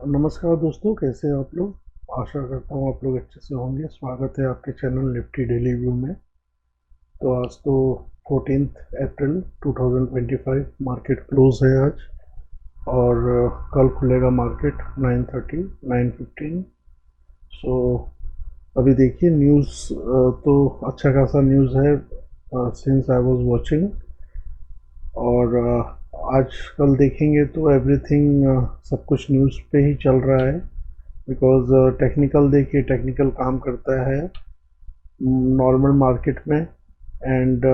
नमस्कार दोस्तों, कैसे हैं आप लोग। आशा करता हूँ आप लोग अच्छे से होंगे। स्वागत है आपके चैनल निफ्टी डेली व्यू में। तो आज तो 14 अप्रैल 2025 मार्केट क्लोज है आज। और कल खुलेगा मार्केट 9:30 9:15। सो अभी देखिए न्यूज़, तो अच्छा खासा न्यूज़ है सिंस आई वाज वाचिंग। और आज कल देखेंगे तो एवरीथिंग, सब कुछ न्यूज़ पे ही चल रहा है। बिकॉज टेक्निकल, देखिए टेक्निकल काम करता है नॉर्मल मार्केट में। एंड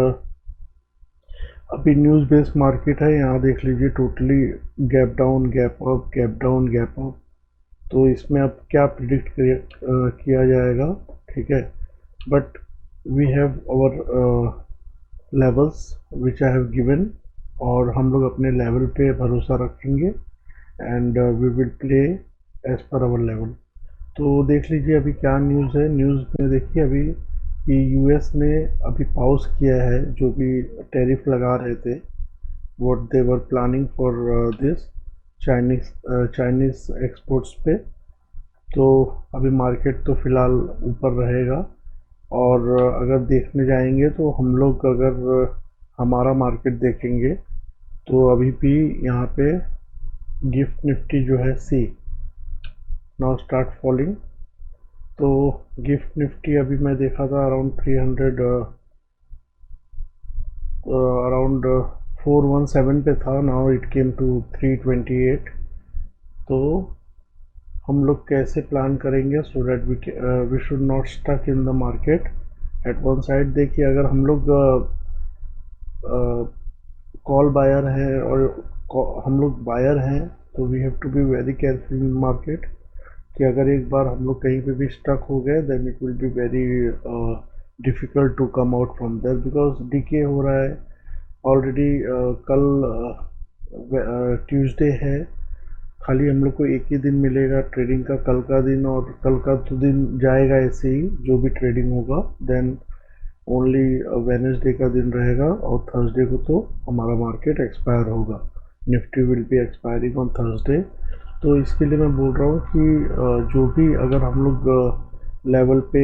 अभी न्यूज़ बेस्ड मार्केट है, यहाँ देख लीजिए totally gap down gap up gap down gap up. तो इसमें अब क्या प्रिडिक्ट किया जाएगा, ठीक है। But we have our levels which I have given, और हम लोग अपने लेवल पे भरोसा रखेंगे and we will play as per our level. तो देख लीजिए अभी क्या न्यूज़ है। न्यूज़ में देखिए अभी कि यूएस ने अभी पॉज किया है जो भी टैरिफ लगा रहे थे, what they were planning for this Chinese exports पे। तो अभी मार्केट तो फिलहाल ऊपर रहेगा। और अगर देखने जाएंगे तो हम लोग अगर हमारा मार्केट देखेंगे तो अभी भी यहाँ पे गिफ्ट निफ्टी जो है सी नाउ स्टार्ट फॉलिंग। तो गिफ्ट निफ्टी अभी मैं देखा था अराउंड 300, अराउंड 417 पे था। Now it came to 328। तो हम लोग कैसे प्लान करेंगे so that we should not stuck in the market at one side. देखिए अगर हम लोग कॉल बायर हैं और हम लोग बायर हैं तो we have to be very careful in market कि अगर एक बार हम लोग कहीं पे भी स्टक हो गए then it will be very difficult to come out from there, because decay हो रहा है ऑलरेडी। कल ट्यूसडे है, खाली हम लोग को एक ही दिन मिलेगा ट्रेडिंग का, कल का दिन। और कल का तो दिन जाएगा ऐसे ही जो भी ट्रेडिंग होगा। देन ओनली वेनेसडे का दिन रहेगा और थर्सडे को तो हमारा मार्केट एक्सपायर होगा। Nifty will be expiring on Thursday. तो इसके लिए मैं बोल रहा हूँ कि जो भी अगर हम लोग लेवल पे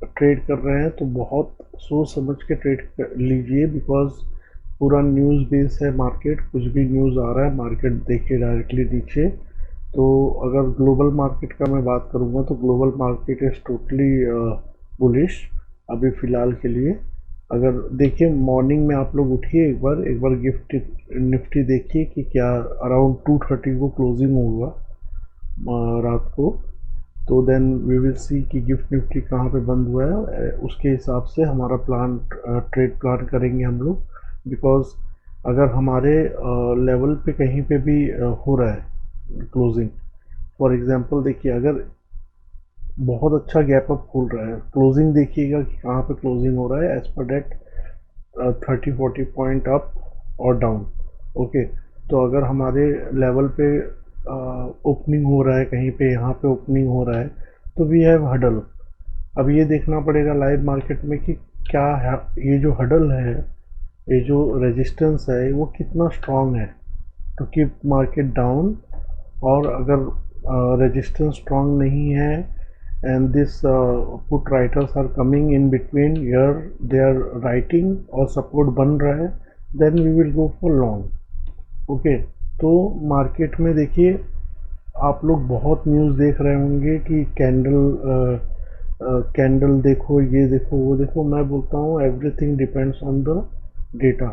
ट्रेड कर रहे हैं तो बहुत सोच समझ के ट्रेड कर लीजिए, बिकॉज पूरा न्यूज़ बेस है मार्केट। कुछ भी न्यूज़ आ रहा है मार्केट देखिए डायरेक्टली नीचे। तो अगर ग्लोबल मार्केट का मैं बात करूँगा तो global market is totally bullish अभी फ़िलहाल के लिए। अगर देखिए मॉर्निंग में आप लोग उठिए, एक बार गिफ्ट निफ्टी देखिए कि क्या अराउंड 230 को क्लोजिंग होगा रात को। तो देन वी विल सी कि गिफ्ट निफ्टी कहाँ पे बंद हुआ है, उसके हिसाब से हमारा प्लान ट्रेड प्लान करेंगे हम लोग। बिकॉज अगर हमारे लेवल पे कहीं पे भी हो रहा है क्लोजिंग, फॉर एग्जांपल देखिए अगर बहुत अच्छा गैप अप खोल रहा है, क्लोजिंग देखिएगा कि कहाँ पे क्लोजिंग हो रहा है as per date 30-40 point up और डाउन। ओके, तो अगर हमारे लेवल पे ओपनिंग हो रहा है कहीं पे, यहाँ पे ओपनिंग हो रहा है तो वी हैव हडल। अब ये देखना पड़ेगा लाइव मार्केट में कि क्या है ये जो हडल है, ये जो रेजिस्टेंस है वो कितना स्ट्रांग है टू कीप मार्केट डाउन। और अगर रेजिस्टेंस स्ट्रांग नहीं है and this put writers are coming in between यर, दे आर राइटिंग और सपोर्ट बन रहा है, then we will go for long. Okay, तो मार्केट में देखिए आप लोग बहुत न्यूज़ देख रहे होंगे कि कैंडल देखो, ये देखो, वो देखो। मैं बोलता हूँ everything depends on the data.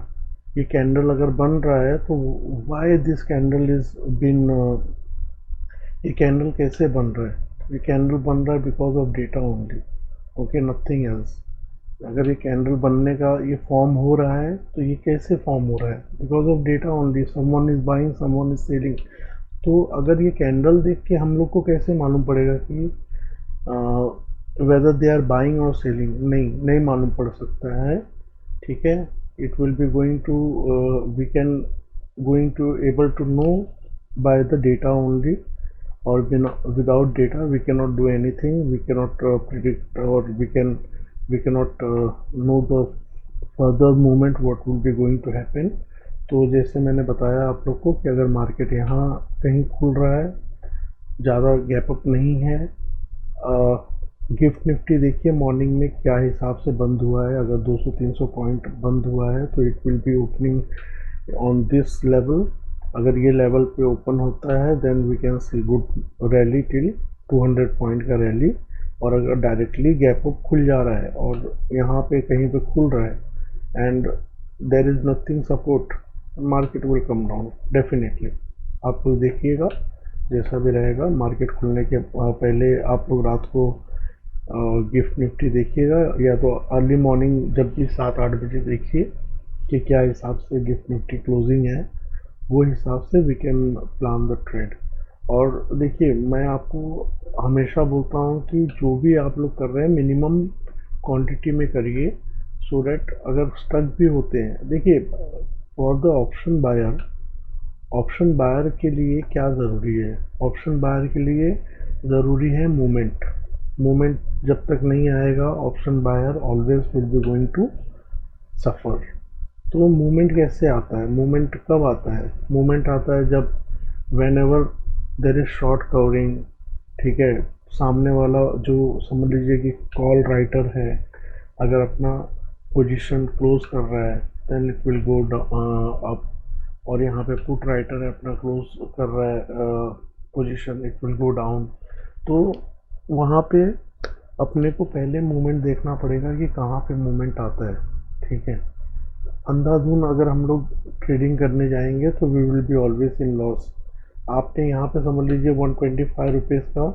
ये कैंडल अगर बन रहा है तो why this candle is been, ये कैंडल कैसे बन रहा है, ये कैंडल बन रहा है because of data only. Okay, nothing else. अगर ये कैंडल बनने का ये फॉर्म हो रहा है तो ये कैसे फॉर्म हो रहा है, because of data only. Someone is buying, someone is selling. तो अगर ये कैंडल देख के हम लोग को कैसे मालूम पड़ेगा कि वेदर दे आर बाइंग और सेलिंग, नहीं मालूम पड़ सकता है, ठीक है। It will be going to, we can going to able to know by the data only. और without data we cannot do anything, we cannot predict, or we cannot know the further movement what will be going to happen। तो जैसे मैंने बताया आप लोग को कि अगर मार्केट यहाँ कहीं खुल रहा है ज़्यादा गैप अप नहीं है। गिफ्ट निफ्टी देखिए मॉर्निंग में क्या हिसाब से बंद हुआ है। अगर 200-300 पॉइंट बंद हुआ है तो it will be opening on this level. अगर ये लेवल पे ओपन होता है then we can see good rally till 200 point का रैली। और अगर डायरेक्टली गैप अप खुल जा रहा है और यहाँ पे कहीं पे खुल रहा है and there is nothing support, market will come down definitely. आप लोग देखिएगा जैसा भी रहेगा, मार्केट खुलने के पहले आप लोग रात को गिफ्ट निफ्टी देखिएगा या तो अर्ली मॉर्निंग जब भी 7-8 बजे देखिए कि क्या हिसाब से गिफ्ट निफ्टी क्लोजिंग है, वो हिसाब से we can plan the trade. और देखिए मैं आपको हमेशा बोलता हूँ कि जो भी आप लोग कर रहे हैं मिनिमम क्वांटिटी में करिए सो डैट अगर स्टक भी होते हैं। देखिए फॉर द ऑप्शन बायर के लिए क्या ज़रूरी है, ऑप्शन बायर के लिए ज़रूरी है मूवमेंट। मूवमेंट जब तक नहीं आएगा option buyer always will be going to suffer. तो मूवमेंट कैसे आता है, मूवमेंट कब आता है, मूवमेंट आता है जब when ever there is short covering, ठीक है, सामने वाला जो समझ लीजिए कि कॉल राइटर है अगर अपना पोजीशन क्लोज कर रहा है then it will go up, और यहाँ पे पुट राइटर है अपना क्लोज कर रहा है position, it will go down. तो वहाँ पे अपने को पहले मूवमेंट देखना पड़ेगा कि कहाँ पे मूवमेंट आता है, ठीक है। अंधाधुन अगर हम लोग ट्रेडिंग करने जाएंगे तो we will be always in loss. आपने यहाँ पे समझ लीजिए 125 रुपीज़ का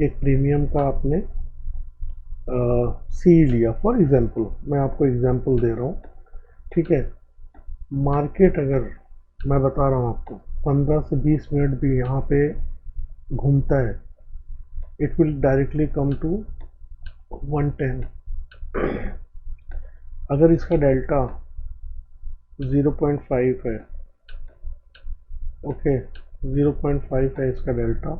एक प्रीमियम का आपने सी लिया फॉर एग्जांपल, मैं आपको एग्जांपल दे रहा हूँ, ठीक है। मार्केट अगर मैं बता रहा हूँ आपको 15 से 20 मिनट भी यहाँ पे घूमता है it will directly come to 110। अगर इसका डेल्टा 0.5 है, ओके 0.5 है इसका डेल्टा,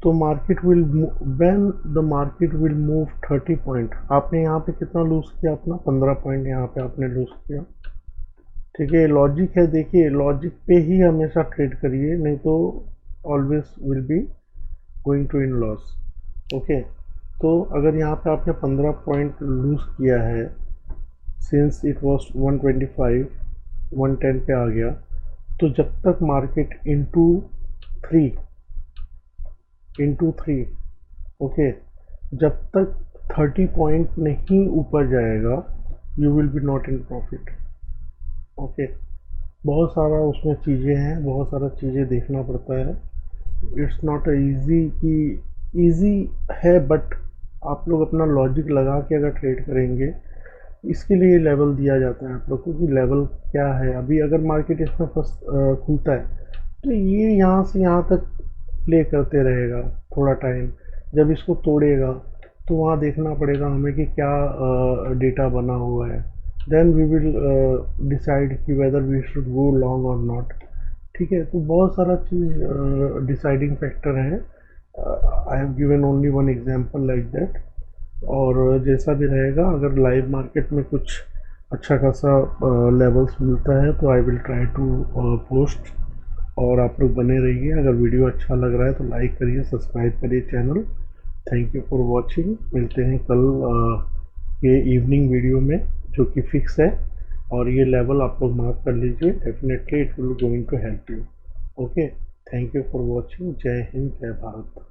तो market will when the market will move 30 point, आपने यहाँ पे कितना लूज किया, अपना 15 पॉइंट यहाँ पे आपने लूज किया, ठीक है। लॉजिक है, देखिए लॉजिक पे ही हमेशा ट्रेड करिए, नहीं तो always will be going to in loss, okay. तो अगर यहाँ पे आपने 15 पॉइंट लूज किया है सिंस इट वॉज 125 110 पे आ गया, तो जब तक मार्केट इंटू थ्री ओके, जब तक 30 पॉइंट नहीं ऊपर जाएगा you will be not in profit, okay. बहुत सारा उसमें चीज़ें हैं, बहुत सारा चीज़ें देखना पड़ता है। इट्स नॉट ईजी कि ईजी है, बट आप लोग अपना लॉजिक लगा के अगर ट्रेड करेंगे, इसके लिए लेवल दिया जाता है आप लोग को कि लेवल क्या है। अभी अगर मार्केट इसमें खुलता है तो ये यहाँ से यहाँ तक प्ले करते रहेगा थोड़ा टाइम, जब इसको तोड़ेगा तो वहाँ देखना पड़ेगा हमें कि क्या डेटा बना हुआ है, देन वी विल डिसाइड कि whether we should go long और नॉट, ठीक है। तो बहुत सारा चीज़ डिसाइडिंग फैक्टर है। I have given only one example like that. और जैसा भी रहेगा अगर लाइव मार्केट में कुछ अच्छा खासा लेवल्स मिलता है तो I will try to post, और आप लोग बने रहिए। अगर वीडियो अच्छा लग रहा है तो लाइक करिए, सब्सक्राइब करिए channel. Thank you for watching. मिलते हैं कल के इवनिंग वीडियो में जो कि फिक्स है, और ये लेवल आप लोग मार्क कर लीजिए, definitely it will going to help you, okay. Thank you for watching. जय हिंद, जय भारत।